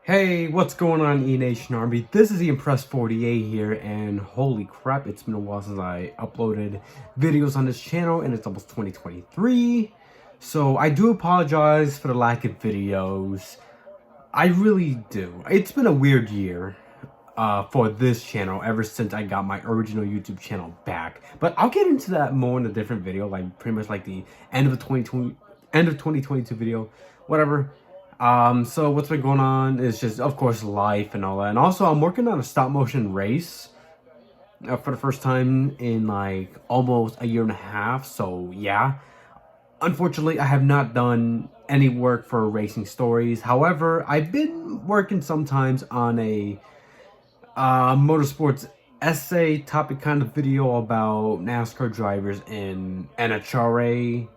Hey, what's going on, E-Nation Army? This is the Impress 48 here, and holy crap, it's been a while since I uploaded videos on this channel, and it's almost 2023. So I do apologize for the lack of videos. I really do. It's been a weird year for this channel ever since I got my original YouTube channel back. But I'll get into that more in a different video, like pretty much like the end of 2022 video, whatever. So what's been going on is just, of course, life and all that. And also, I'm working on a stop motion race for the first time in like almost a year and a half. So yeah, unfortunately, I have not done any work for racing stories. However, I've been working sometimes on a motorsports essay topic kind of video about NASCAR drivers in NHRA.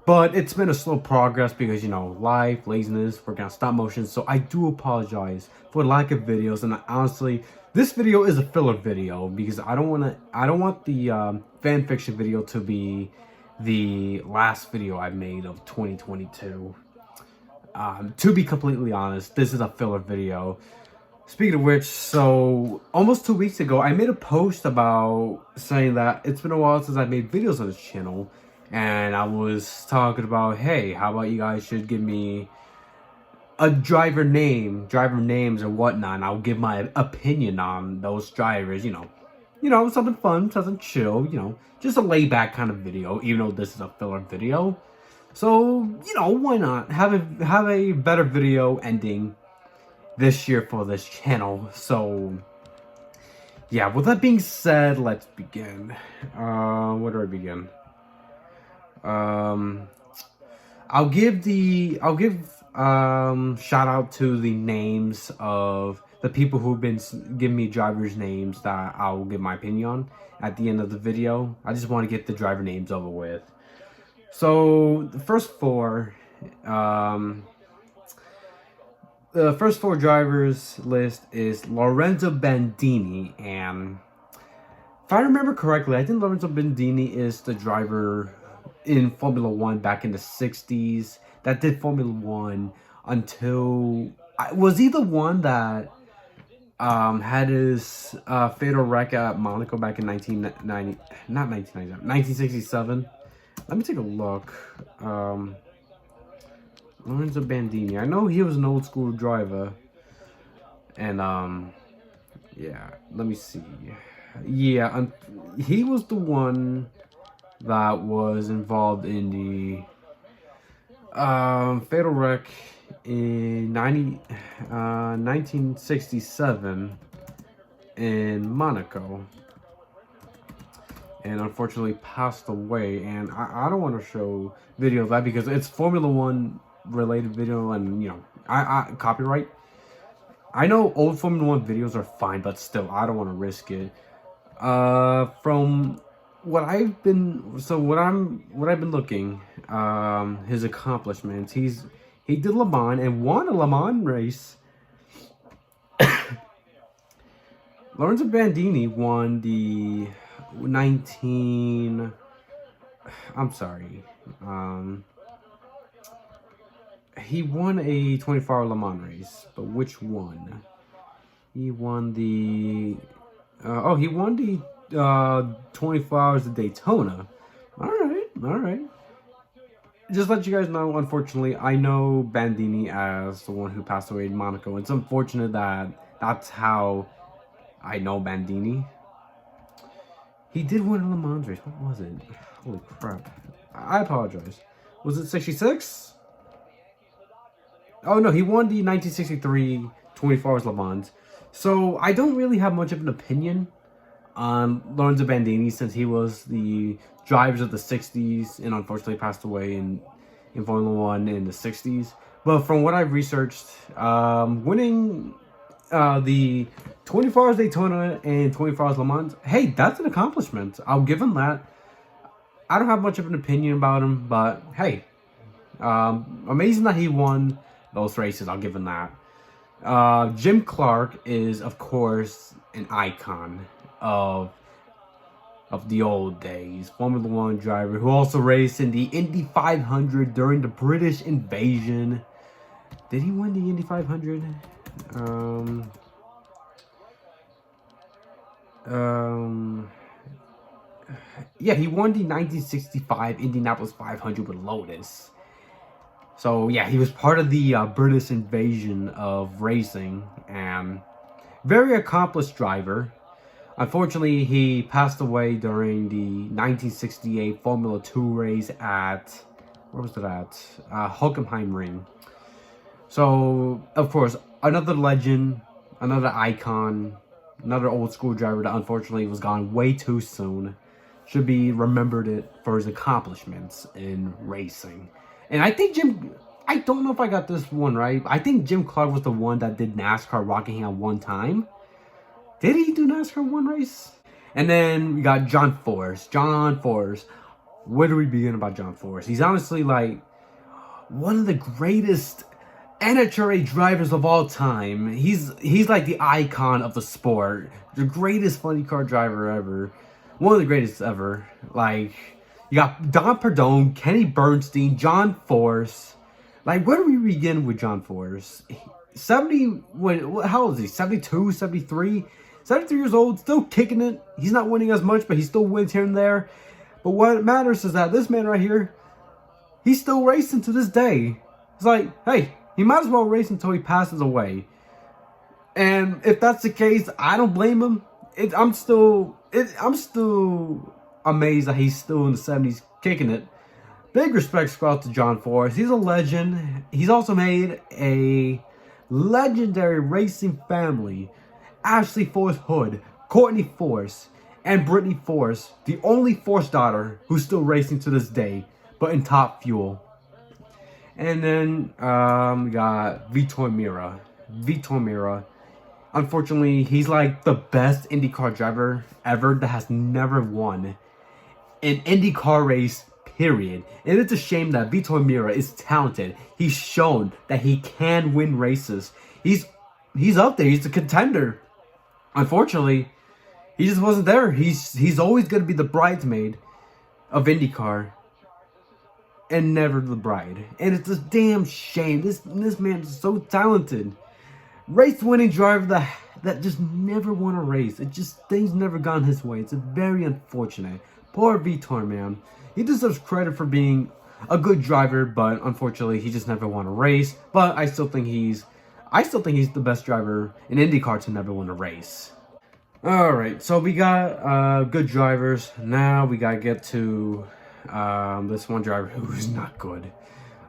But it's been a slow progress because, you know, life, laziness, working on stop motion. So I do apologize for the lack of videos. And honestly, this video is a filler video because I don't want the fan fiction video to be the last video I made of 2022. To be completely honest, this is a filler video. Speaking of which, so almost 2 weeks ago, I made a post about saying that it's been a while since I made videos on this channel. And I was talking about, hey, how about you guys should give me a driver names or whatnot, and I'll give my opinion on those drivers, you know, something fun, something chill, you know, just a laid back kind of video, even though this is a filler video. So, you know, why not have a better video ending this year for this channel. So yeah, with that being said, let's begin. Where do I begin? I'll give shout out to the names of the people who've been giving me drivers' names that I'll give my opinion on at the end of the video. I just want to get the driver names over with. So the first four drivers list is Lorenzo Bandini, and if I remember correctly, I think Lorenzo Bandini is the driver in Formula One back in the 60s that did Formula One until was he the one that had his fatal wreck at Monaco back in 1967. Let me take a look. Lorenzo Bandini, I know he was an old school driver, and yeah, let me see. Yeah, he was the one that was involved in the fatal wreck in 1967 in Monaco, and unfortunately passed away. And I don't want to show video of that because it's Formula One related video, and you know, I copyright. I know old Formula One videos are fine, but still, I don't want to risk it. From what I've been looking, his accomplishments, he did Le Mans and won a Le Mans race. Lorenzo Bandini won the he won a 24-hour Le Mans race, but which one? He won the he won the 24 hours of Daytona. All right. Just let you guys know, unfortunately, I know Bandini as the one who passed away in Monaco. It's unfortunate that that's how I know Bandini. He did win a Le Mans race. What was it? Holy crap. I apologize. Was it 66? Oh no, he won the 1963 24 hours Le Mans. So I don't really have much of an opinion on Lorenzo Bandini since he was the drivers of the 60s and unfortunately passed away in Formula One in the 60s. But from what I've researched, winning the 24 hours Daytona and 24 hours Le Mans, hey, that's an accomplishment. I'll give him that. I don't have much of an opinion about him, but hey, amazing that he won those races. I'll give him that. Jim Clark is, of course, an icon of the old days. Formula One driver who also raced in the Indy 500 during the British invasion. Did he win the Indy 500? Yeah, he won the 1965 Indianapolis 500 with Lotus. So yeah, he was part of the British invasion of racing, and very accomplished driver. Unfortunately, he passed away during the 1968 Formula 2 race at, where was it at? Hockenheimring. So, of course, another legend, another icon, another old school driver that unfortunately was gone way too soon. Should be remembered for his accomplishments in racing. And I think I don't know if I got this one right. I think Jim Clark was the one that did NASCAR Rockingham one time. Did he do NASCAR one race? And then we got John Force. John Force. Where do we begin about John Force? He's honestly like one of the greatest NHRA drivers of all time. He's like the icon of the sport. The greatest funny car driver ever. One of the greatest ever. Like, you got Don Perdone, Kenny Bernstein, John Force. Like, where do we begin with John Force? 70, how old is he? 72, 73? 73 years old, still kicking it. He's not winning as much, but he still wins here and there. But what matters is that this man right here, he's still racing to this day. It's like, hey, he might as well race until he passes away. And if that's the case, I don't blame him. I'm still amazed that he's still in the 70s kicking it. Big respect go out to John Force. He's a legend. He's also made a legendary racing family. Ashley Force Hood, Courtney Force, and Brittany Force, the only Force daughter who's still racing to this day, but in Top Fuel. And then we got Vitor Meira. Vitor Meira. Unfortunately, he's like the best IndyCar driver ever that has never won an IndyCar race, period. And it's a shame that Vitor Meira is talented. He's shown that he can win races. He's up there. He's a contender. Unfortunately, he just wasn't there. He's always going to be the bridesmaid of IndyCar and never the bride. And it's a damn shame. This man is so talented. Race-winning driver that just never won a race. It just, things never gone his way. It's very unfortunate. Poor Vitor, man. He deserves credit for being a good driver, but unfortunately, he just never won a race. But I still think he's the best driver in IndyCar to never win a race. Alright, so we got good drivers. Now we gotta get to this one driver who is not good.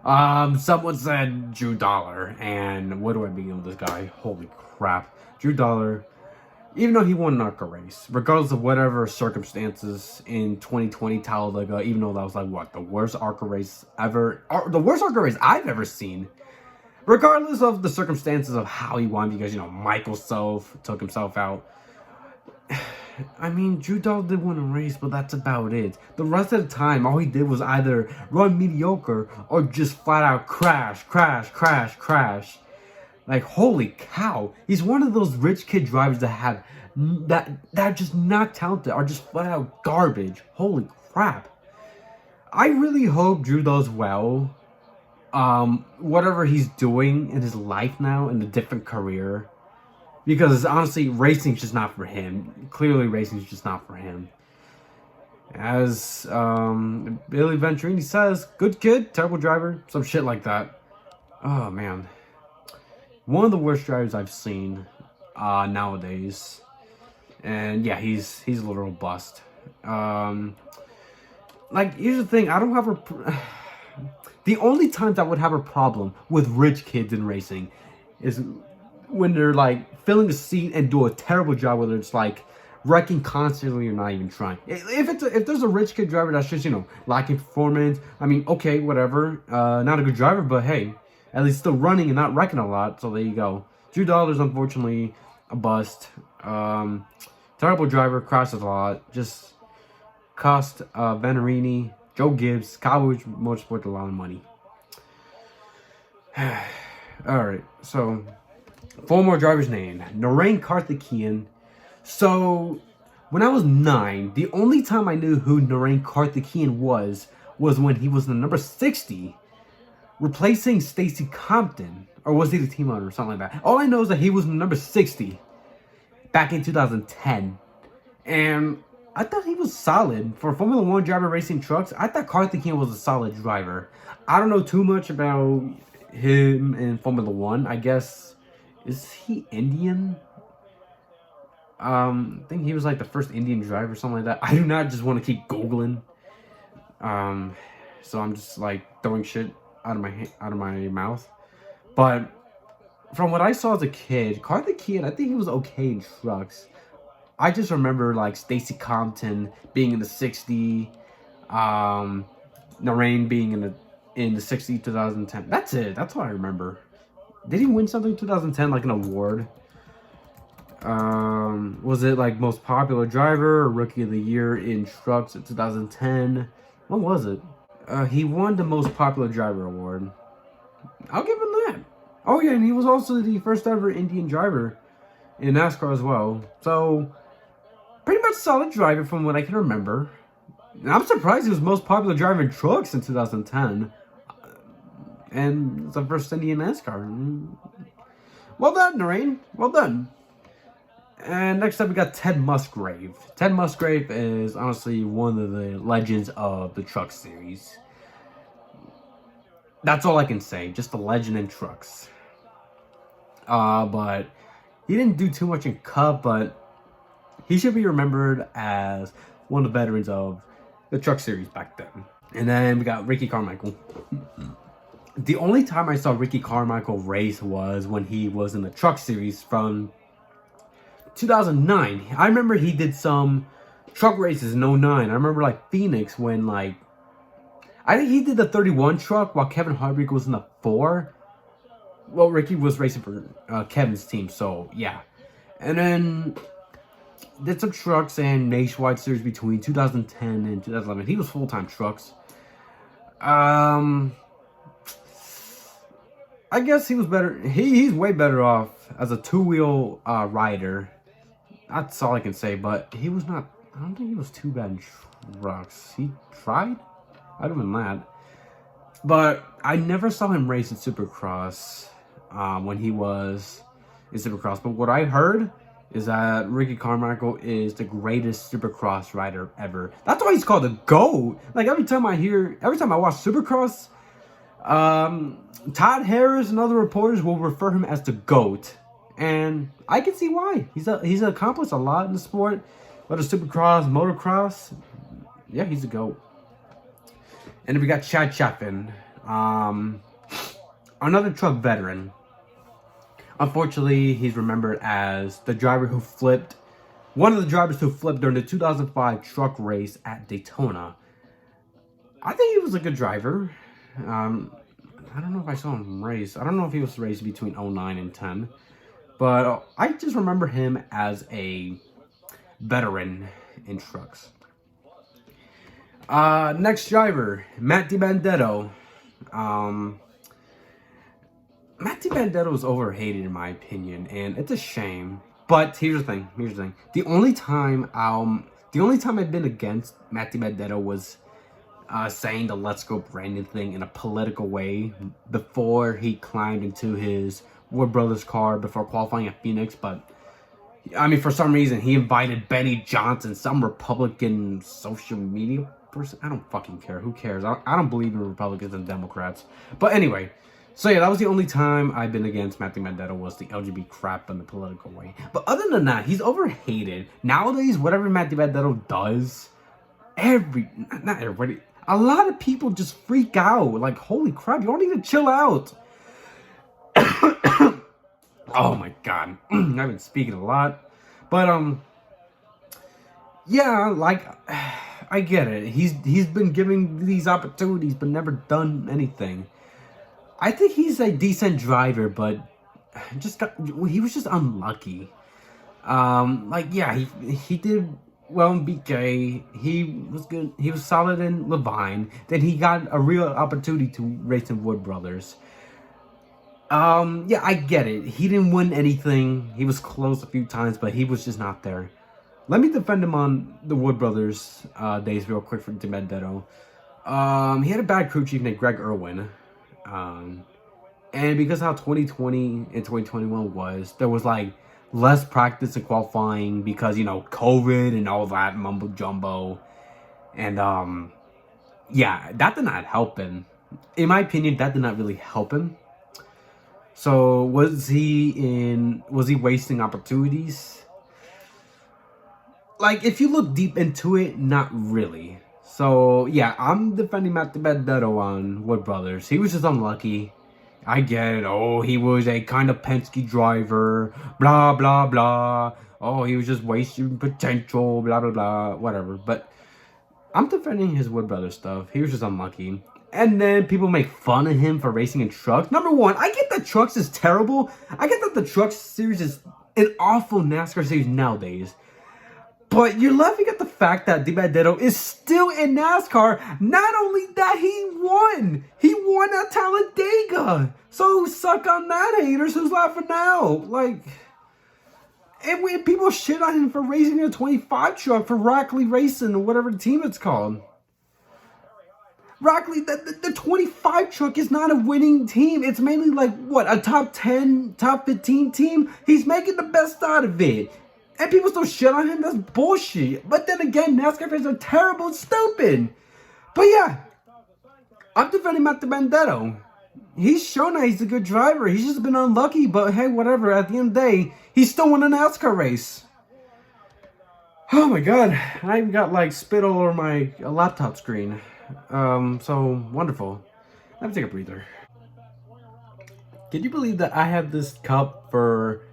Someone said Drew Dollar, and where do I begin with this guy? Holy crap. Drew Dollar, even though he won an ARCA race, regardless of whatever circumstances in 2020 Talladega, even though that was like, what, the worst ARCA race ever, or the worst ARCA race I've ever seen. Regardless of the circumstances of how he won, because, you know, Michael Self took himself out. I mean, Drew Dollar did win a race, but that's about it. The rest of the time, all he did was either run mediocre or just flat out crash. Like, holy cow. He's one of those rich kid drivers that are just not talented, are just flat out garbage. Holy crap. I really hope Drew does well. Whatever he's doing in his life now, in a different career. Because honestly, racing's just not for him. Clearly, racing's just not for him. As Billy Venturini says, good kid, terrible driver, some shit like that. Oh man, one of the worst drivers I've seen nowadays. And yeah, he's a literal bust. Like, here's the thing, I don't have a. The only times I would have a problem with rich kids in racing is when they're like filling a seat and do a terrible job, whether it's like wrecking constantly or not even trying. If there's a rich kid driver that's just, you know, lacking performance, I mean, okay, whatever, not a good driver, but hey, at least still running and not wrecking a lot. So there you go. Drew Dollar's unfortunately a bust. Terrible driver, crashes a lot, just cost Venturini, Joe Gibbs, Cowboys Motorsport a lot of money. All right, so 4 more drivers named. Noreen Karthikian. So, when I was 9, the only time I knew who Noreen Karthikian was when he was the number 60 replacing Stacy Compton. Or was he the team owner or something like that? All I know is that he was number 60 back in 2010. And I thought he was solid. For a Formula 1 driver racing trucks, I thought Karthikian was a solid driver. I don't know too much about him in Formula 1. I guess, is he Indian? I think he was like the first Indian driver or something like that. I do not just want to keep Googling. So I'm just like throwing shit out of my mouth. But from what I saw as a kid, Karthikian, I think he was okay in trucks. I just remember like Stacy Compton being in the 60, Noreen being in the 60 2010. That's it. That's what I remember. Did he win something in 2010, like an award? Was it like most popular driver or rookie of the year in trucks in 2010? What was it? He won the most popular driver award. I'll give him that. Oh yeah, and he was also the first ever Indian driver in NASCAR as well. So pretty much solid driver from what I can remember. And I'm surprised he was most popular driver in trucks in 2010. And it's the first Indian NASCAR. Well done, Noreen. Well done. And next up, we got Ted Musgrave. Ted Musgrave is honestly one of the legends of the truck series. That's all I can say. Just a legend in trucks. But he didn't do too much in Cup, but he should be remembered as one of the veterans of the truck series back then. And then we got Ricky Carmichael. The only time I saw Ricky Carmichael race was when he was in the truck series from 2009. I remember he did some truck races in 09. I remember like Phoenix when like I think he did the 31 truck while Kevin Harvick was in the 4. Well, Ricky was racing for Kevin's team, so yeah. And then did some trucks and nationwide series between 2010 and 2011. He was full-time trucks. I guess he was better. He's way better off as a two-wheel rider. That's all I can say, but he was not. I don't think he was too bad in trucks. He tried? Other than that. But I never saw him race in Supercross when he was in Supercross. But what I heard is that Ricky Carmichael is the greatest Supercross rider ever. That's why he's called the GOAT. Like every time I watch Supercross, Todd Harris and other reporters will refer him as the GOAT. And I can see why. He's accomplished a lot in the sport. Whether Supercross, motocross. Yeah, he's a GOAT. And then we got Chad Chapin. Another truck veteran. Unfortunately, he's remembered as the driver who flipped. One of the drivers who flipped during the 2005 truck race at Daytona. I think he was a good driver. I don't know if I saw him race. I don't know if he was racing between 09 and 10. But I just remember him as a veteran in trucks. Next driver, Matt DiBenedetto. Matt DiBenedetto is overhated in my opinion, and it's a shame. But here's the thing. The only time I've been against Matt DiBenedetto was saying the "Let's Go Brandon" thing in a political way before he climbed into his Wood Brothers car before qualifying at Phoenix. But I mean, for some reason, he invited Benny Johnson, some Republican social media person. I don't fucking care. Who cares? I don't believe in Republicans and Democrats. But anyway, so yeah, that was the only time I've been against Matt DiBenedetto was the LGBT crap in the political way. But other than that, he's overhated. Nowadays, whatever Matt DiBenedetto does, not everybody, a lot of people just freak out. Like, holy crap, you all need to chill out. Oh my god. I've been speaking a lot. But yeah, like I get it. He's been given these opportunities but never done anything. I think he's a decent driver, but he was just unlucky. Like yeah, he did well in BK. He was good. He was solid in Levine. Then he got a real opportunity to race in Wood Brothers. Yeah, I get it. He didn't win anything. He was close a few times, but he was just not there. Let me defend him on the Wood Brothers days real quick for DiBenedetto. He had a bad crew chief named Greg Irwin. And because how 2020 and 2021 was, there was like less practice in qualifying because, you know, COVID and all that mumbo jumbo. And yeah, that did not help him. In my opinion, that did not really help him. So was he wasting opportunities? Like, if you look deep into it, not really. So yeah, I'm defending Matt DiBenedetto on Wood Brothers. He was just unlucky. I get it. Oh, he was a kind of Penske driver. Blah, blah, blah. Oh, he was just wasting potential. Blah, blah, blah. Whatever. But I'm defending his Wood Brothers stuff. He was just unlucky. And then people make fun of him for racing in trucks. Number one, I get that trucks is terrible. I get that the trucks series is an awful NASCAR series nowadays. But you're laughing at the fact that DiBenedetto is still in NASCAR. Not only that, he won. He won at Talladega. So suck on that, haters. Who's laughing now? Like, and when people shit on him for racing a 25 truck for Rackley Racing or whatever the team it's called. Rackley, the 25 truck is not a winning team. It's mainly like, what, a top 10, top 15 team? He's making the best out of it. And people still shit on him. That's bullshit. But then again, NASCAR fans are terrible and stupid. But yeah, I'm defending Matt DiBenedetto. He's shown that he's a good driver. He's just been unlucky. But hey, whatever. At the end of the day, he still won a NASCAR race. Oh my god. I even got like spit all over my laptop screen. So wonderful. Let me take a breather. Can you believe that I had this cup for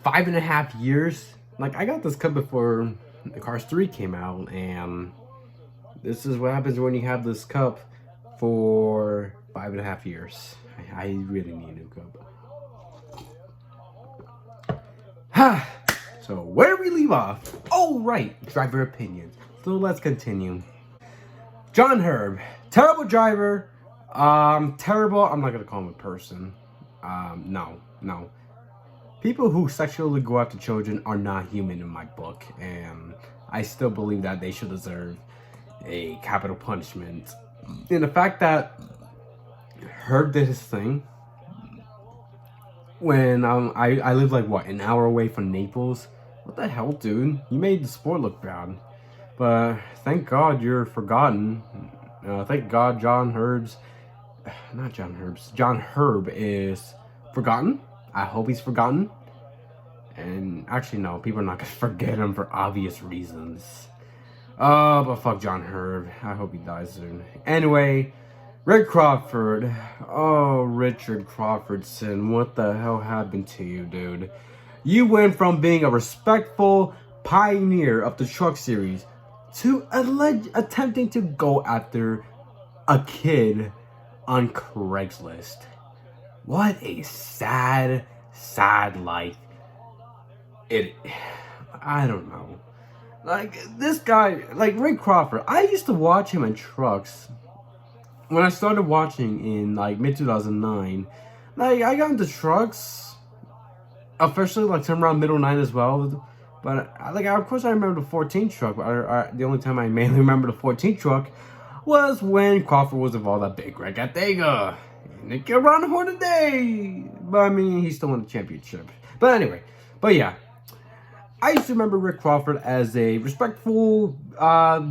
5.5 years? Like, I got this cup before the Cars 3 came out, and this is what happens when you have this cup for 5.5 years. I really need a new cup. So, where do we leave off? Oh, right, driver opinions. So, let's continue. John Herb, terrible driver. Terrible. I'm not going to call him a person. No. People who sexually go after children are not human in my book, and I still believe that they should deserve a capital punishment. And the fact that Herb did his thing when I live like, what, an hour away from Naples? What the hell, dude? You made the sport look bad. But thank God you're forgotten. Thank God John Herb is forgotten. I hope he's forgotten. And actually, no, people are not going to forget him for obvious reasons. But fuck John Herb. I hope he dies soon. Anyway, Rick Crawford. Oh, Richard Crawfordson. What the hell happened to you, dude? You went from being a respectful pioneer of the truck series to attempting to go after a kid on Craigslist. What a sad life. I don't know. Like, this guy, like Rick Crawford, I used to watch him in trucks. When I started watching in like mid-2009, like, I got into trucks officially like somewhere around middle 9 as well. But like, of course I remember the 14 truck. The only time I mainly remember the 14 truck was when Crawford was involved at Big Red Gattega. And they get around the horn today. But I mean, he still won the championship. But anyway, yeah. I used to remember Rick Crawford as a respectful,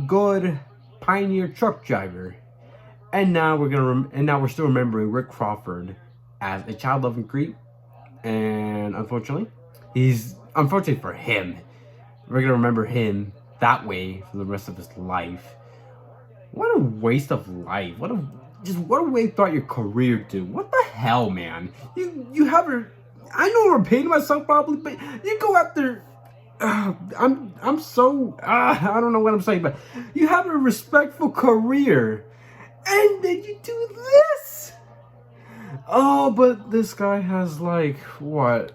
good pioneer truck driver. And now we're still remembering Rick Crawford as a child-loving creep. And unfortunately for him, we're gonna remember him that way for the rest of his life. What a waste of life. What a way throughout your career, dude. What the hell, man? You have a, I know I'm repeating myself probably, but you go after, I'm so, I don't know what I'm saying, but you have a respectful career, and then you do this. Oh, but this guy has like, what?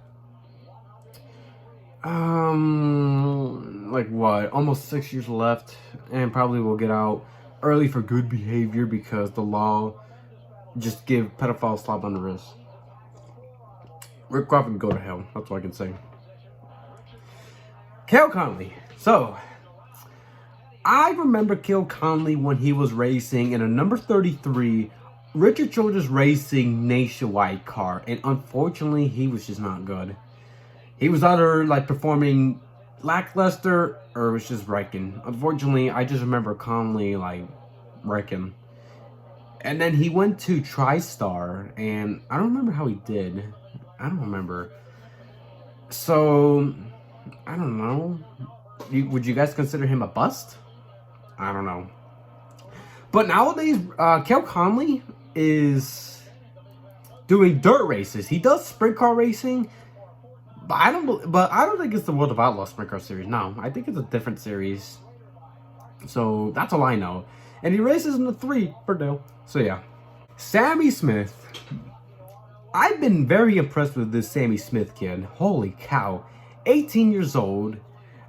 Almost 6 years left, and probably will get out early for good behavior because the law just give pedophiles a slap on the wrist. Rick Crawford can go to hell. That's all I can say. Kel Conley. So, I remember Kel Conley when he was racing in a number 33 Richard Childress Racing nationwide car, and unfortunately, he was just not good. He was either like performing lackluster or it was just wrecking. Unfortunately, I just remember Conley like wrecking. And then he went to TriStar, and I don't remember how he did. I don't remember. So, I don't know. Would you guys consider him a bust? I don't know. But nowadays, Kel Conley is doing dirt races. He does sprint car racing, but I don't think it's the World of Outlaws sprint car series. No, I think it's a different series. So that's all I know. And he races in the 3 per deal. So yeah, Sammy Smith. I've been very impressed with this Sammy Smith kid. Holy cow, 18 years old.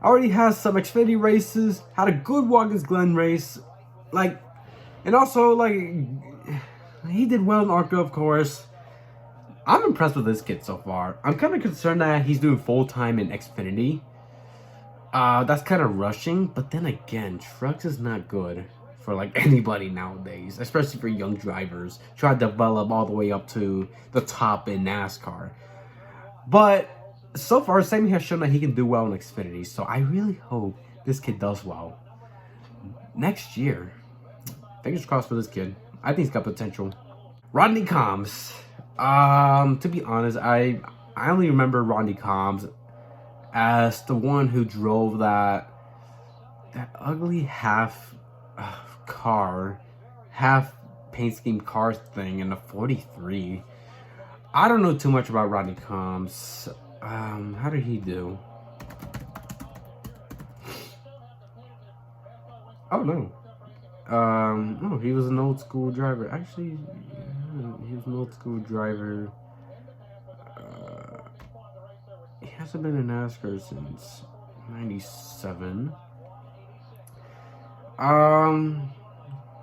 Already has some Xfinity races. Had a good Watkins Glen race, and also he did well in ARCA, of course. I'm impressed with this kid so far. I'm kind of concerned that he's doing full-time in Xfinity. That's kind of rushing, but then again, trucks is not good for anybody nowadays, especially for young drivers. Try to develop all the way up to the top in NASCAR. But so far, Sammy has shown that he can do well in Xfinity, so I really hope this kid does well next year. Fingers crossed for this kid. I think he's got potential. Rodney Cobbs. To be honest, I only remember Rodney Cobbs as the one who drove that ugly half paint scheme car thing in the 43. I don't know too much about Rodney Cobbs. How did he do? Oh no. Oh, he was an old school driver. Actually, he was an old school driver. He hasn't been in NASCAR since '97.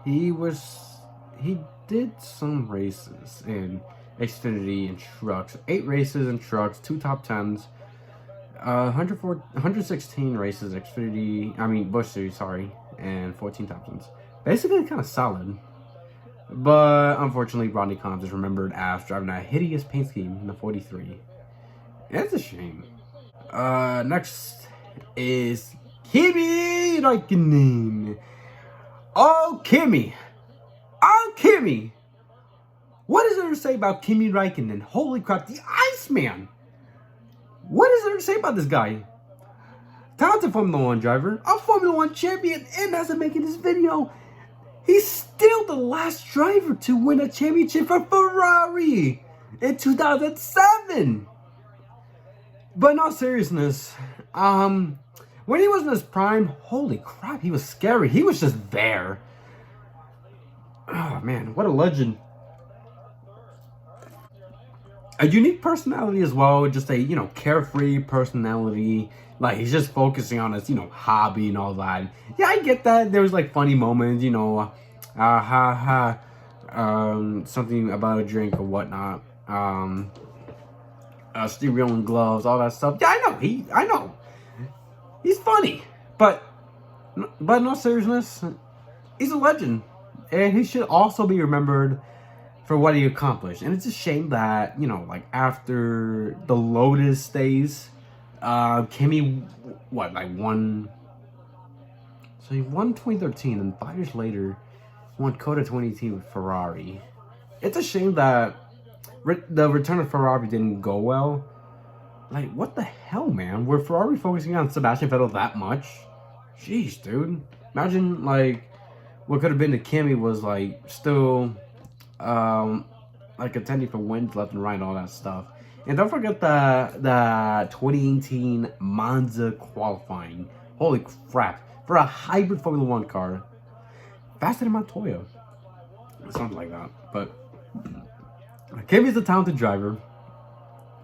He did some races in Xfinity and trucks. 8 races in trucks, 2 top 10s. 116 races Xfinity, Busch Series, sorry, and 14 top 10s. Basically kind of solid. But unfortunately, Rodney Cobbs is remembered as driving that hideous paint scheme in the 43. That's a shame. Next is Kimi Raikkonen. Oh, Kimi! What is there to say about Kimi Raikkonen? Holy crap, the Iceman! What is there to say about this guy? Talented Formula 1 driver, a Formula 1 champion, and as I'm making this video, he's still the last driver to win a championship for Ferrari in 2007. But in all seriousness, when he was in his prime, holy crap, he was scary. He was just there. Oh man, what a legend. A unique personality as well, just a, carefree personality. He's just focusing on his, hobby and all that. Yeah, I get that. There was, funny moments, something about a drink or whatnot. Stereo and gloves, all that stuff. Yeah, I know. He's funny. But in all seriousness, he's a legend. And he should also be remembered for what he accomplished. And it's a shame that, after the Lotus days, Kimi, won? So he won 2013, and 5 years later, won COTA 2018 with Ferrari. It's a shame that the return of Ferrari didn't go well. What the hell, man? Were Ferrari focusing on Sebastian Vettel that much? Jeez, dude. Imagine, what could have been to Kimi was, still, contending for wins left and right and all that stuff. And don't forget the 2018 Monza qualifying. Holy crap. For a hybrid Formula 1 car. Faster than Montoya. Something like that. But Kimi's a talented driver.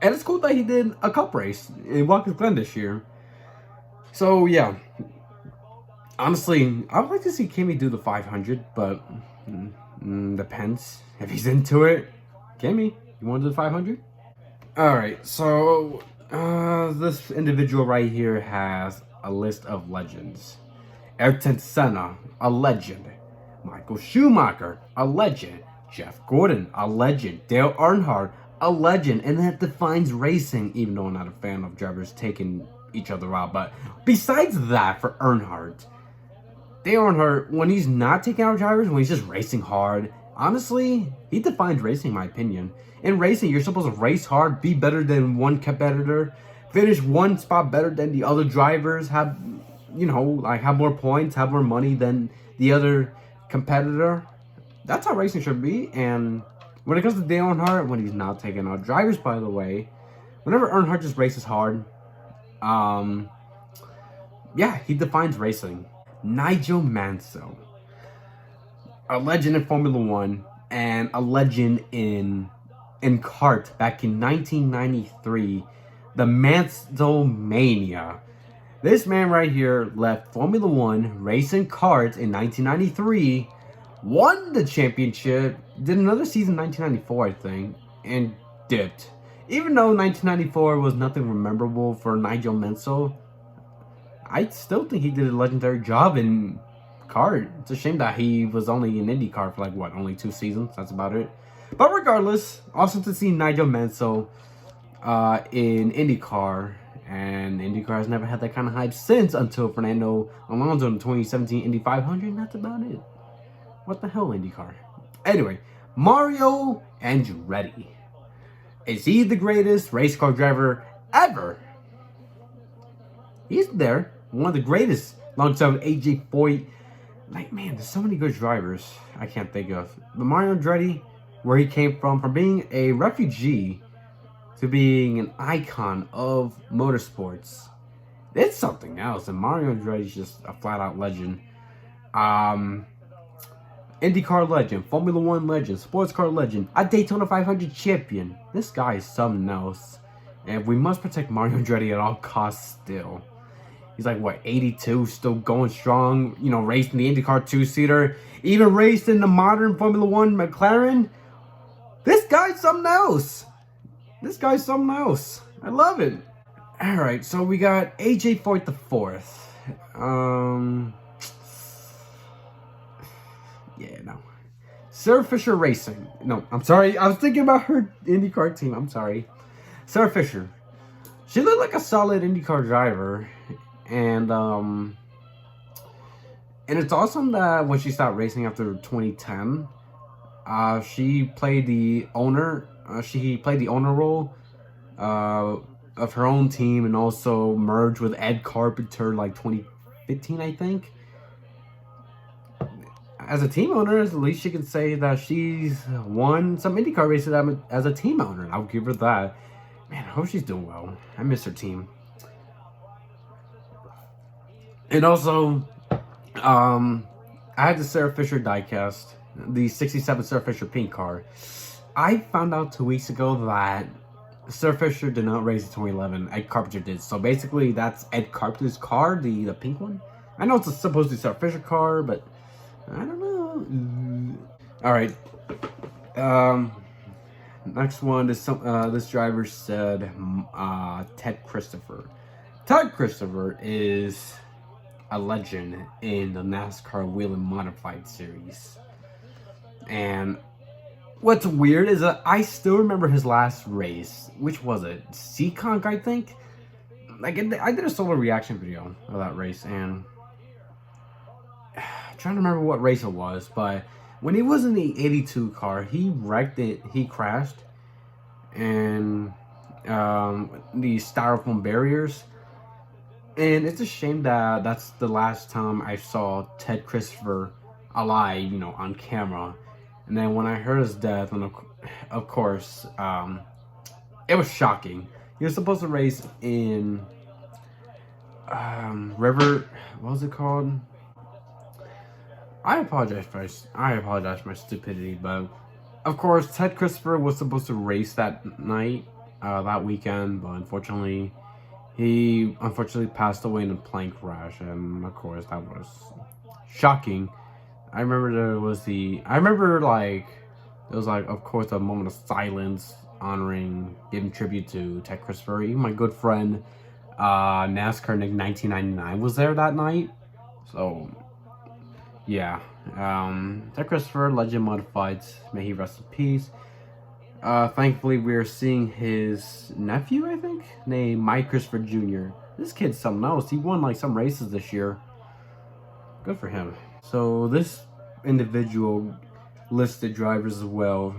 And it's cool that he did a cup race in Watkins Glen this year. So, yeah. Honestly, I would like to see Kimi do the 500, but depends. If he's into it. Kimi, you want to do the 500? Alright, so this individual right here has a list of legends. Ayrton Senna, a legend. Michael Schumacher, a legend. Jeff Gordon, a legend. Dale Earnhardt, a legend. And that defines racing, even though I'm not a fan of drivers taking each other out. But besides that, for Earnhardt, Dale Earnhardt, when he's not taking out drivers, when he's just racing hard, honestly, he defines racing, in my opinion. In racing, you're supposed to race hard, be better than one competitor, finish one spot better than the other drivers, have, you know, like have more points, have more money than the other competitor. That's how racing should be. And when it comes to Dale Earnhardt, when he's not taking out drivers, by the way, whenever Earnhardt just races hard, yeah, he defines racing. Nigel Mansell, a legend in Formula One and a legend in kart back in 1993, the Mansell Mania. This man right here left Formula One, racing karts in 1993, won the championship, did another season in 1994, I think, and dipped. Even though 1994 was nothing memorable for Nigel Mansell, I still think he did a legendary job in kart. It's a shame that he was only in IndyCar for like, what, only 2 seasons? That's about it. But regardless, awesome to see Nigel Mansell in IndyCar. And IndyCar has never had that kind of hype since, until Fernando Alonso in the 2017 Indy 500. And that's about it. What the hell, IndyCar? Anyway, Mario Andretti. Is he the greatest race car driver ever? He's there. One of the greatest, alongside AJ Foyt. Like, man, there's so many good drivers I can't think of. But Mario Andretti, where he came from being a refugee to being an icon of motorsports, it's something else. And Mario Andretti's just a flat-out legend. IndyCar legend, Formula One legend, sports car legend, a Daytona 500 champion. This guy is something else. And we must protect Mario Andretti at all costs still. He's like, what, 82, still going strong, you know, racing the IndyCar 2-seater, even raced in the modern Formula One McLaren. This guy's something else. This guy's something else. I love it. All right, so we got AJ Foyt the fourth. Yeah, no. Sarah Fisher Racing. No, I'm sorry. I was thinking about her IndyCar team. I'm sorry. Sarah Fisher. She looked like a solid IndyCar driver. And it's awesome that when she stopped racing after 2010, she played the owner. She played the owner role of her own team, and also merged with Ed Carpenter like 2015, I think. As a team owner, at least she can say that she's won some IndyCar races as a team owner. I'll give her that. Man, I hope she's doing well. I miss her team. And also, I had the Sarah Fisher diecast, the 67 Sarah Fisher pink car. I found out 2 weeks ago that Sarah Fisher did not race in 2011. Ed Carpenter did. So basically, that's Ed Carpenter's car, the pink one. I know it's supposed to be Sarah Fisher car, but I don't know. All right. Next one is this driver said Ted Christopher. Ted Christopher is a legend in the NASCAR Wheel and Modified series. And what's weird is that I still remember his last race. Which was it? Seekonk, I think? Like, I did a solo reaction video of that race, and I'm trying to remember what race it was, but when he was in the 82 car, he wrecked it, he crashed, and the styrofoam barriers. And it's a shame that that's the last time I saw Ted Christopher alive, you know, on camera. And then when I heard his death, and of course, it was shocking. He was supposed to race in River, what was it called? I apologize for my stupidity, but of course, Ted Christopher was supposed to race that night, that weekend, but unfortunately, he passed away in a plane crash, and of course that was shocking. I remember there was of course a moment of silence honoring, giving tribute to Ted Christopher. Even my good friend NASCAR Nick 1999 was there that night. So Yeah. That Christopher, Legend Modifieds, may he rest in peace. Thankfully, we're seeing his nephew, I think, named Mike Christopher Jr. This kid's something else. He won like some races this year. Good for him. So this individual listed drivers as well.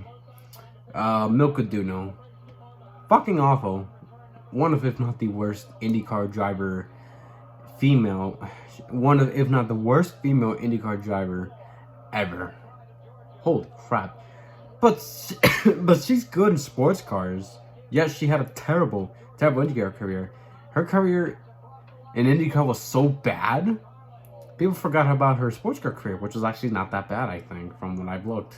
Milka Duno. Fucking awful. One of, if not the worst, IndyCar driver female. One of, if not the worst female IndyCar driver ever. Holy crap. But she's good in sports cars. Yet she had a terrible IndyCar career. Her career in IndyCar was so bad, people forgot about her sports car career, which was actually not that bad, I think, from when I've looked.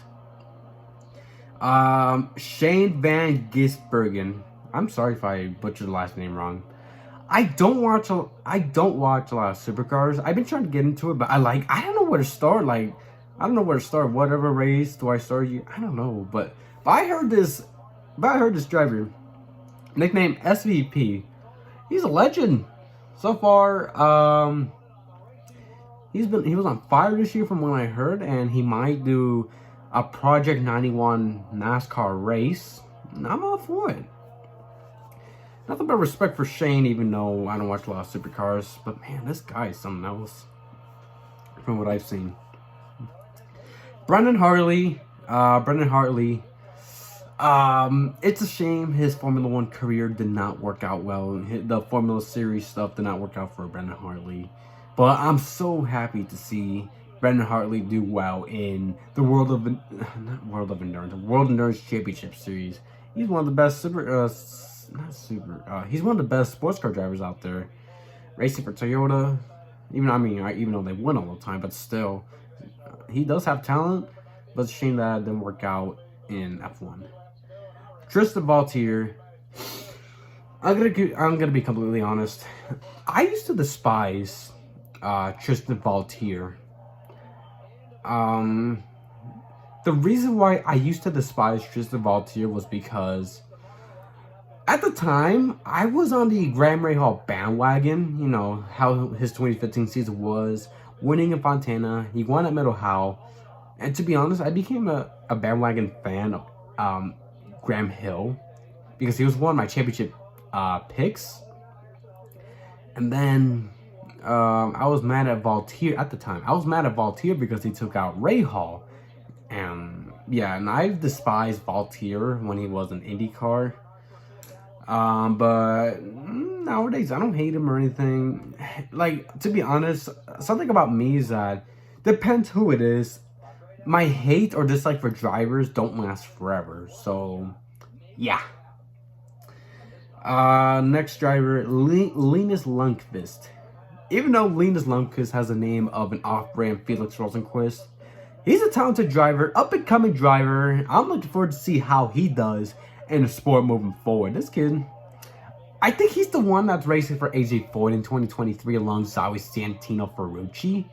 Shane Van Gisbergen. I'm sorry if I butchered the last name wrong. I don't watch a lot of supercars. I've been trying to get into it, but I don't know where to start. Like, I don't know where to start. Whatever race do I start? I don't know, but I heard this driver, nicknamed SVP. He's a legend so far. He was on fire this year from what I heard, and he might do a Project 91 NASCAR race. I'm all for it. Nothing but respect for Shane, even though I don't watch a lot of supercars. But man, this guy is something else from what I've seen. Brendan Hartley. It's a shame his Formula One career did not work out well. The Formula Series stuff did not work out for Brendan Hartley. But I'm so happy to see Brendan Hartley do well in the World Endurance Championship Series. He's one of the best he's one of the best sports car drivers out there. Racing for Toyota, even though they win all the time, but still, he does have talent. But it's a shame that it didn't work out in F1. Tristan Vautier. I'm gonna be completely honest. I used to despise Tristan Vautier. The reason why I used to despise Tristan Vautier was because at the time I was on the Graham Rahal bandwagon. You know how his 2015 season was, winning in Fontana. He won at Middle Howe, and to be honest, I became a bandwagon fan of Graham Hill because he was one of my championship picks. And then I was mad at Vautier at the time. I was mad at Vautier because he took out Rahal. And yeah, and I've despised Vautier when he was an IndyCar. But nowadays, I don't hate him or anything. Like, to be honest, something about me is that depends who it is. My hate or dislike for drivers don't last forever. So, yeah. Next driver, Linus Lundqvist. Even though Linus Lundqvist has the name of an off-brand Felix Rosenqvist, he's a talented driver, up-and-coming driver. I'm looking forward to see how he does in the sport moving forward. This kid, I think he's the one that's racing for AJ Foyt in 2023 alongside with Santino Ferrucci.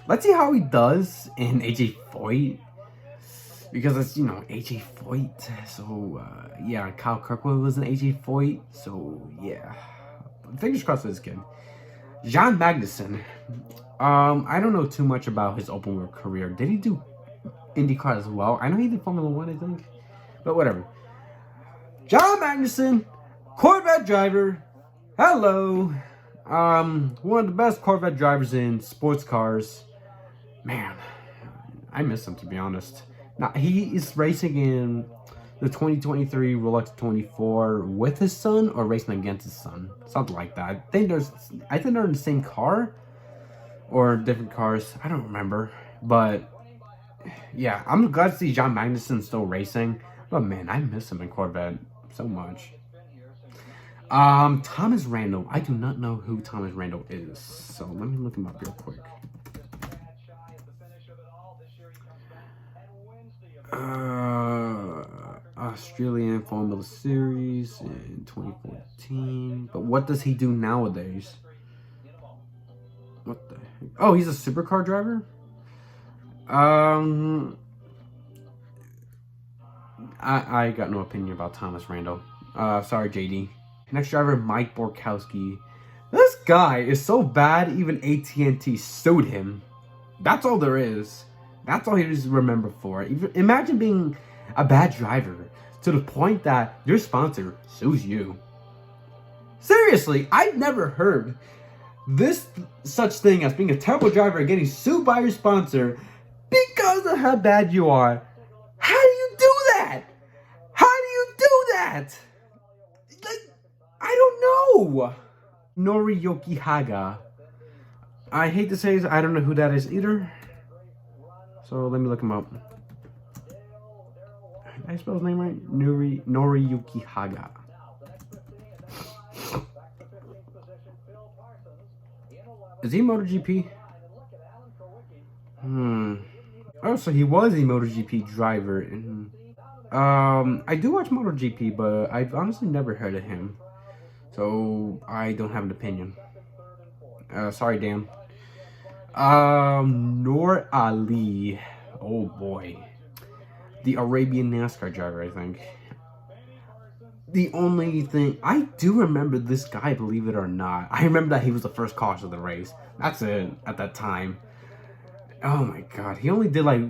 Let's see how he does in AJ Foyt. Because it's, AJ Foyt. So, yeah, Kyle Kirkwood was an AJ Foyt. So, yeah. Fingers crossed for this kid. John Magnussen. I don't know too much about his open wheel career. Did he do IndyCar as well? I know he did Formula 1, I think. But whatever. John Magnussen, Corvette driver. Hello. One of the best Corvette drivers in sports cars. Man, I miss him, to be honest. Now, he is racing in the 2023 Rolex 24 with his son or racing against his son. Something like that. I think they're in the same car or different cars. I don't remember. But, yeah, I'm glad to see John Magnussen still racing. But, man, I miss him in Corvette so much. Thomas Randall. I do not know who Thomas Randall is. So, let me look him up real quick. Australian Formula Series in 2014. But what does he do nowadays? What the heck? Oh, he's a supercar driver? I got no opinion about Thomas Randall. Sorry, JD. Next driver, Mike Borkowski. This guy is so bad, even AT&T sued him. That's all there is. That's all he is remembered for. Even, imagine being a bad driver to the point that your sponsor sues you. Seriously, I've never heard this such thing as being a terrible driver and getting sued by your sponsor because of how bad you are. How do you do that? How do you do that? Like, I don't know. Noriyuki Haga. I hate to say this, I don't know who that is either. So let me look him up. Did I spell his name right? Noriyuki Haga. Is he MotoGP? Oh, so he was a MotoGP driver. I do watch MotoGP, but I've honestly never heard of him. So I don't have an opinion. Sorry, Dan. Noor Ali. Oh boy. The Arabian NASCAR driver, I think. The only thing, I do remember this guy, believe it or not. I remember that he was the first caution of the race. That's it, at that time. Oh my god, he only did like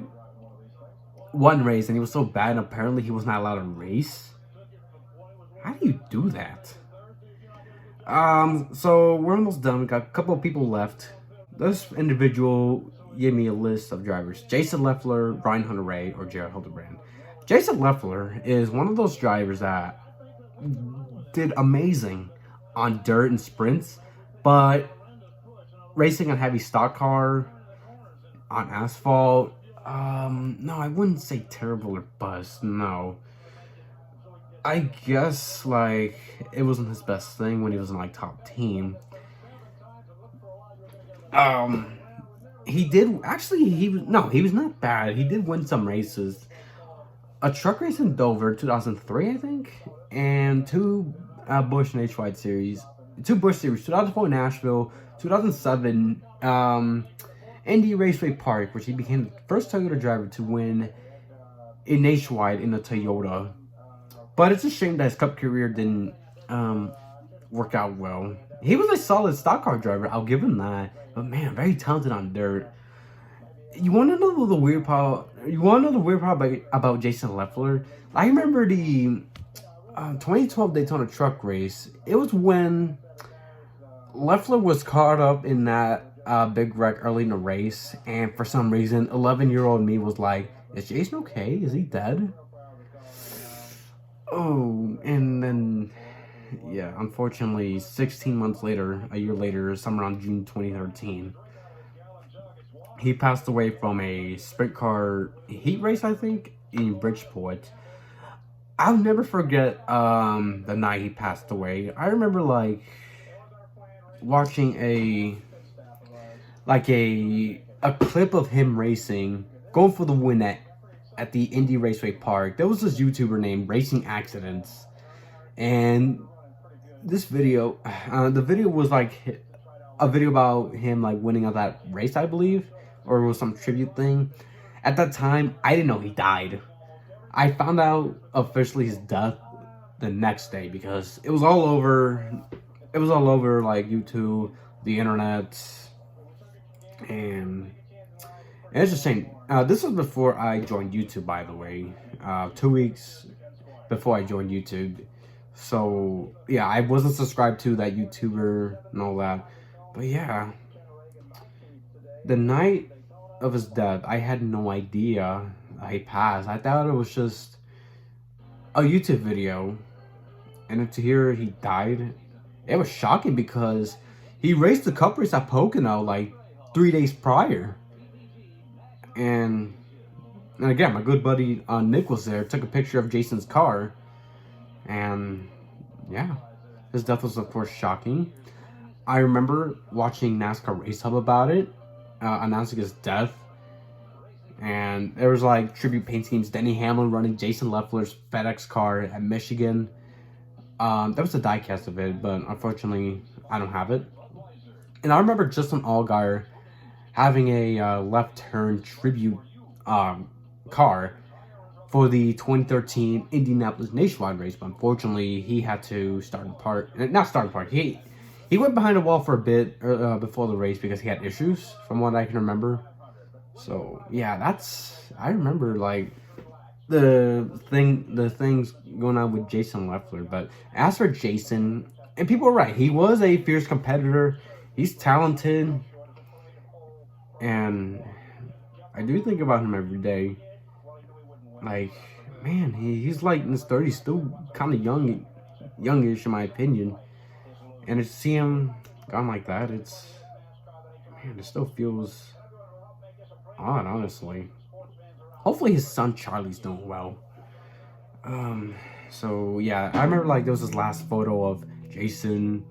one race and he was so bad and apparently he was not allowed to race. How do you do that? So we're almost done. We got a couple of people left. This individual gave me a list of drivers. Jason Leffler, Ryan HunterReay, or Jared Hildebrand. Jason Leffler is one of those drivers that did amazing on dirt and sprints, but racing on heavy stock car, on asphalt, no, I wouldn't say terrible or bust, no. I guess, like, it wasn't his best thing when he was in, like, top team. He did, actually, he was not bad. He did win some races. A truck race in Dover, 2003, I think, and two Busch Nationwide Series. Two Busch Series, 2004 Nashville, 2007 Indy Raceway Park, which he became the first Toyota driver to win a Nationwide in a Toyota. But it's a shame that his Cup career didn't work out well. He was a solid stock car driver, I'll give him that. But man, very talented on dirt. You want to know the weird part? You want to know the weird part about Jason Leffler? I remember the 2012 Daytona truck race. It was when Leffler was caught up in that big wreck early in the race, and for some reason, 11-year-old me was like, "Is Jason okay? Is he dead?" Oh, and then, yeah, unfortunately, 16 months later, a year later, somewhere around June 2013, he passed away from a sprint car heat race, I think, in Bridgeport. I'll never forget the night he passed away. I remember, like, watching a clip of him racing, going for the win at the Indy Raceway Park. There was this YouTuber named Racing Accidents, and this video, the video was like a video about him like winning of that race, I believe, or it was some tribute thing. At that time, I didn't know he died. I found out officially his death the next day because it was all over. It was all over like YouTube, the internet, and it's just saying. This was before I joined YouTube, by the way. 2 weeks before I joined YouTube. So yeah, I wasn't subscribed to that YouTuber and all that. But yeah, the night of his death, I had no idea he passed. I thought it was just a YouTube video, and then to hear he died, it was shocking because he raced the Cup race at Pocono like 3 days prior. And again, my good buddy Nick was there, took a picture of Jason's car, and yeah, his death was of course shocking. I remember watching NASCAR Race Hub about it, announcing his death, and there was like tribute paint schemes. Denny Hamlin running Jason Leffler's FedEx car at Michigan. That was a diecast of it, but unfortunately I don't have it. And I remember Justin Allgaier having a left turn tribute car for the 2013 Indianapolis Nationwide race, but unfortunately he had to start apart. Not start apart. He He went behind the wall for a bit before the race because he had issues, from what I can remember. So yeah, I remember like the things going on with Jason Leffler. But as for Jason, and people are right, he was a fierce competitor. He's talented, and I do think about him every day. Like, man, he's like in his 30s, still kind of youngish in my opinion. And to see him gone like that, it still feels odd, honestly. Hopefully his son Charlie's doing well. So yeah, I remember like there was this last photo of Jason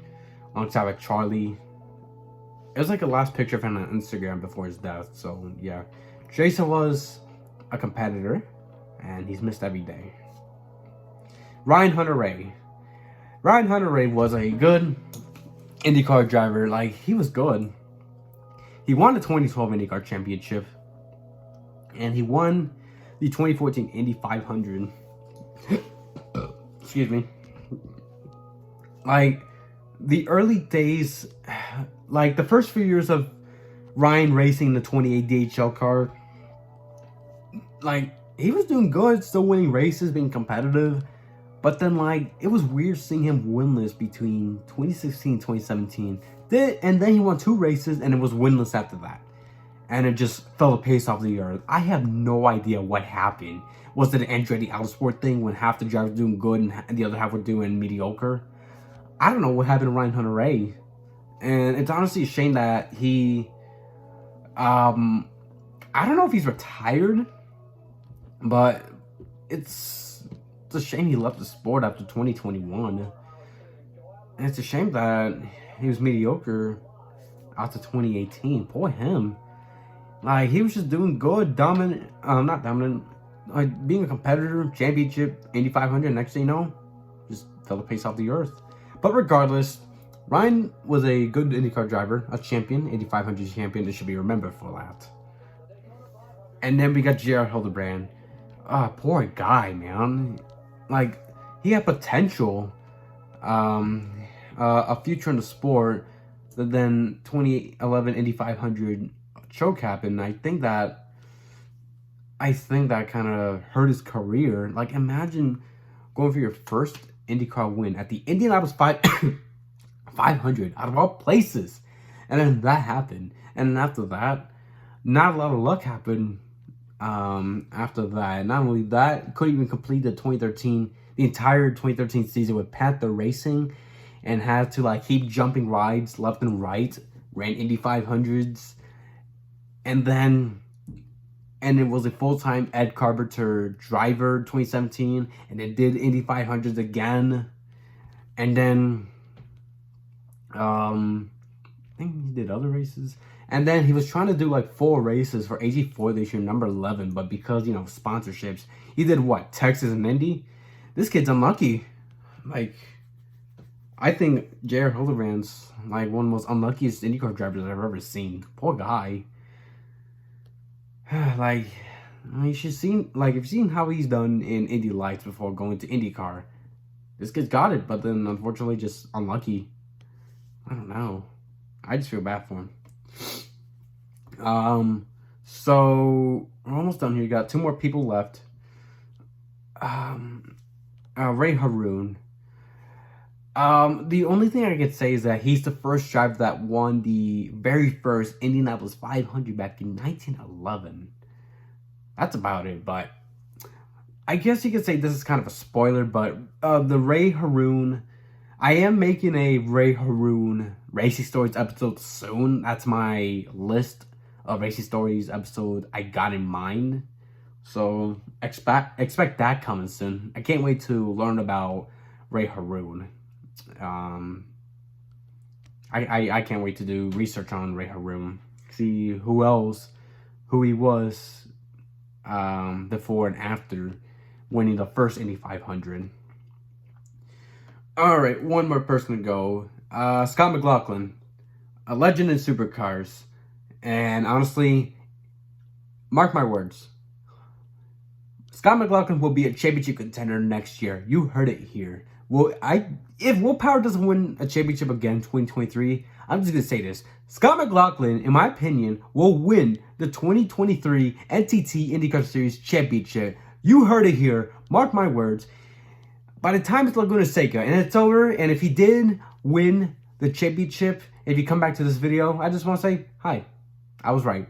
alongside with Charlie. It was like a last picture of him on Instagram before his death. So yeah, Jason was a competitor, and he's missed every day. Ryan HunterReay. Ryan HunterReay was a good IndyCar driver. Like, he was good. He won the 2012 IndyCar Championship, and he won the 2014 Indy 500. Excuse me. Like, the early days, like the first few years of Ryan racing the 28 DHL car, like, he was doing good, still winning races, being competitive. But then, like, it was weird seeing him winless between 2016 and 2017. And then he won 2 races, and it was winless after that. And it just fell the pace off the earth. I have no idea what happened. Was it an Andretti Autosport thing when half the drivers were doing good and the other half were doing mediocre? I don't know what happened to Ryan HunterReay. And it's honestly a shame that he... I don't know if he's retired, but it's a shame he left the sport after 2021. And it's a shame that he was mediocre after 2018. Poor him. Like, he was just doing good, dominant, not dominant, like being a competitor, championship, Indy 500, next thing you know, just fell the pace off the earth. But regardless, Ryan was a good IndyCar driver, a champion, Indy 500 champion. It should be remembered for that. And then we got Gerald Hildebrand. Poor guy, man. Like, he had potential, a future in the sport. But then 2011 Indy 500 choke happened. I think that kind of hurt his career. Like, imagine going for your first IndyCar win at the Indianapolis 500 out of all places, and then that happened. And then after that, not a lot of luck happened. After that, not only that, couldn't even complete the entire 2013 season with Panther Racing, and had to like keep jumping rides left and right. Ran Indy 500s, and it was a full-time Ed Carpenter driver 2017, and then did Indy 500s again, and then I think he did other races. And then he was trying to do like 4 races for AG4 this year, number 11. But because, you know, sponsorships, he did what? Texas and Indy? This kid's unlucky. Like, I think Jared Hildebrand's like one of the most unluckiest IndyCar drivers I've ever seen. Poor guy. Like, I mean, if you've seen how he's done in Indy Lights before going to IndyCar, this kid's got it, but then unfortunately just unlucky. I don't know. I just feel bad for him. So we're almost done here. You got 2 more people left. Ray Haroon. The only thing I could say is that he's the first driver that won the very first Indianapolis 500 back in 1911. That's about it, but I guess you could say this is kind of a spoiler, but the Ray Haroon, I am making a Ray Haroon Racing Stories episode soon. That's my list of Racing Stories episode I got in mind. So expect that coming soon. I can't wait to learn about Ray Haroon. I can't wait to do research on Ray Haroon. See who he was before and after winning the first Indy 500. All right, one more person to go. Scott McLaughlin, a legend in supercars. And honestly, mark my words, Scott McLaughlin will be a championship contender next year. You heard it here. if Willpower doesn't win a championship again 2023, I'm just gonna say this. Scott McLaughlin, in my opinion, will win the 2023 NTT IndyCar Series Championship. You heard it here. Mark my words. By the time it's Laguna Seca and it's over, and if he did win the championship, if you come back to this video, I just want to say, hi, I was right.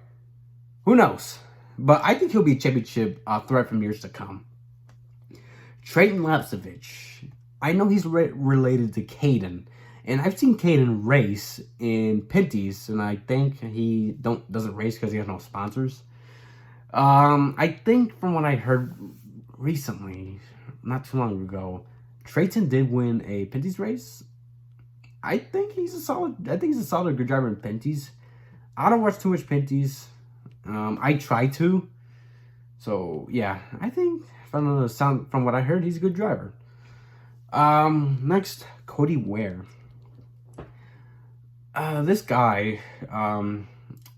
Who knows? But I think he'll be a championship threat from years to come. Trayton Lapsevich. I know he's related to Caden. And I've seen Caden race in Pinty's, and I think he doesn't race because he has no sponsors. I think from what I heard recently, not too long ago, Trayton did win a Pinty's race. I think he's a solid good driver in Pinty's. I don't watch too much Pinty's. I try to. So yeah, I think from what I heard, he's a good driver. Next, Cody Ware. This guy,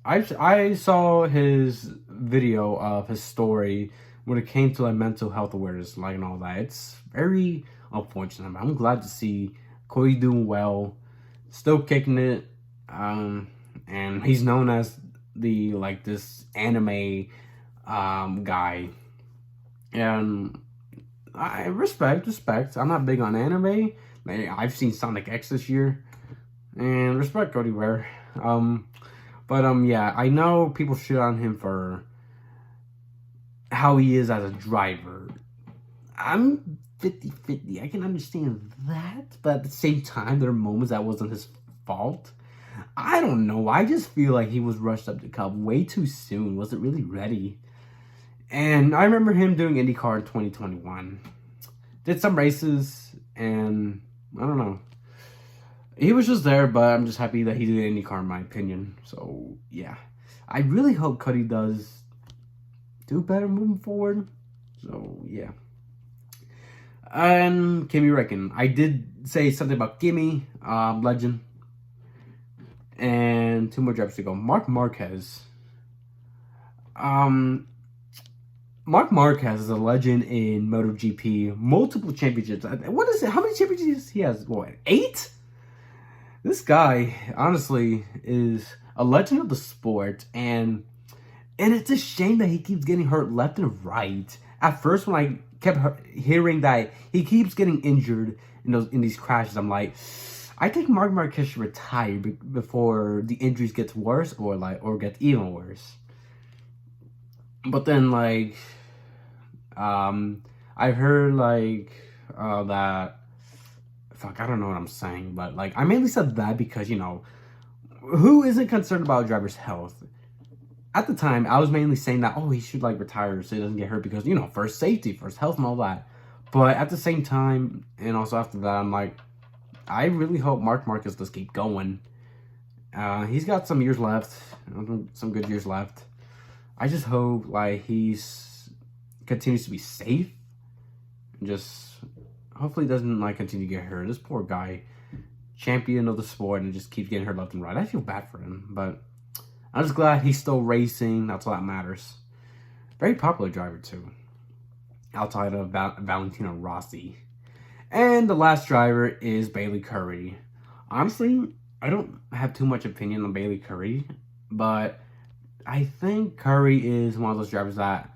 I saw his video of his story when it came to like mental health awareness, like, and all that. It's very unfortunate, but I'm glad to see Cody doing well, still kicking it, and he's known as this anime guy, and I respect. I'm not big on anime. I've seen Sonic X this year, and respect Cody Ware. Yeah, I know people shit on him for how he is as a driver. I'm 50-50. I can understand that, but at the same time, there are moments that wasn't his fault. I don't know. I just feel like he was rushed up the Cup way too soon. Wasn't really ready. And I remember him doing IndyCar in 2021. Did some races, and I don't know. He was just there, but I'm just happy that he did IndyCar, in my opinion. So, yeah. I really hope Cody does do better moving forward. So, yeah. And Kimi Raikkonen. I did say something about Kimi, legend. And 2 more drivers to go. Marc Marquez. Marc Marquez is a legend in MotoGP. Multiple championships. What is it? How many championships he has? What, 8? This guy, honestly, is a legend of the sport. And it's a shame that he keeps getting hurt left and right. At first, when I kept hearing that he keeps getting injured in these crashes, I'm like, I think Marc Marquez should retire before the injuries get worse or get even worse. But then I heard that. Fuck, I don't know what I'm saying, but I mainly said that because, who isn't concerned about a driver's health? At the time, I was mainly saying that, he should retire so he doesn't get hurt because, first safety, first health and all that. But at the same time, and also after that, I'm like, I really hope Marc Marquez does keep going. He's got some years left, some good years left. I just hope he's continues to be safe. Just hopefully doesn't continue to get hurt. This poor guy, champion of the sport, and just keeps getting hurt left and right. I feel bad for him, but I'm just glad he's still racing. That's all that matters. Very popular driver too, outside of Valentino Rossi. And the last driver is Bailey Curry. Honestly, I don't have too much opinion on Bailey Curry, but I think Curry is one of those drivers that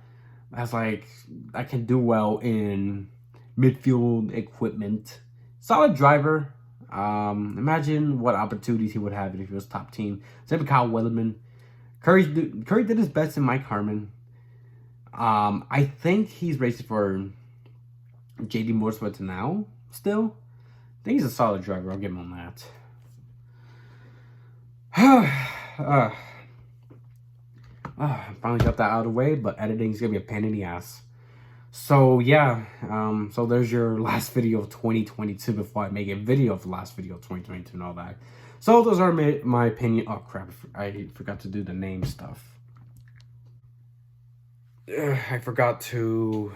can do well in midfield equipment. Solid driver. Imagine what opportunities he would have if he was top team. Same with Kyle Wellerman. Curry did his best in Mike Harmon. I think he's racing for JD Motorsports now, still. I think he's a solid driver. I'll give him on that. Finally got that out of the way, but editing is going to be a pain in the ass. So, yeah. So, there's your last video of 2022 before I make a video of the last video of 2022 and all that. So, those are my opinion. Oh, crap. I forgot to do the name stuff. I forgot to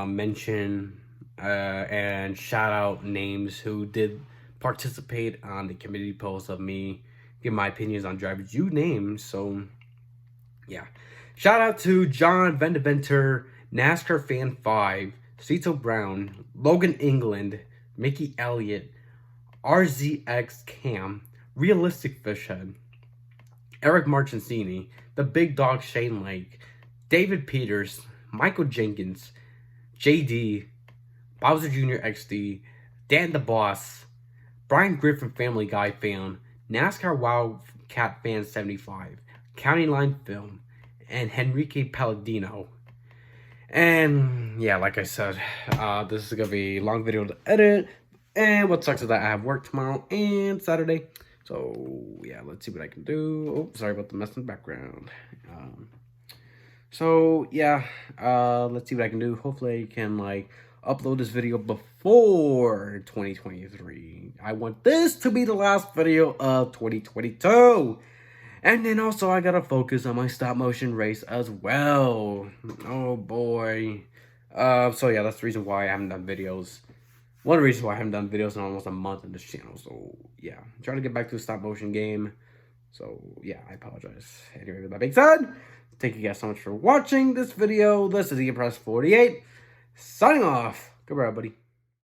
mention and shout out names who did participate on the committee post of me give my opinions on drivers you named. So, yeah. Shout out to John Vendeventer, NASCAR Fan 5, Cito Brown, Logan England, Mickey Elliott, RZX Cam, Realistic Fishhead, Eric Marchincini, The Big Dog Shane Lake, David Peters, Michael Jenkins, JD, Bowser Jr. XD, Dan the Boss, Brian Griffin Family Guy Fan, NASCAR Wildcat Fan 75, County Line Film, and Henrique Palladino. And yeah, like I said, this is gonna be a long video to edit. And what sucks is that I have work tomorrow and Saturday. So yeah, let's see what I can do. Oh, sorry about the mess in the background. So yeah, let's see what I can do. Hopefully I can like upload this video before 2023. I want this to be the last video of 2022. And then also I gotta focus on my stop motion race as well. Oh boy. So yeah, that's the reason why I haven't done videos. One of the reasons why I haven't done videos in almost a month on this channel. So yeah, I'm trying to get back to the stop motion game. So yeah, I apologize. Anyway, with that being said, thank you guys so much for watching this video. This is the Impress 48 signing off. Goodbye, everybody.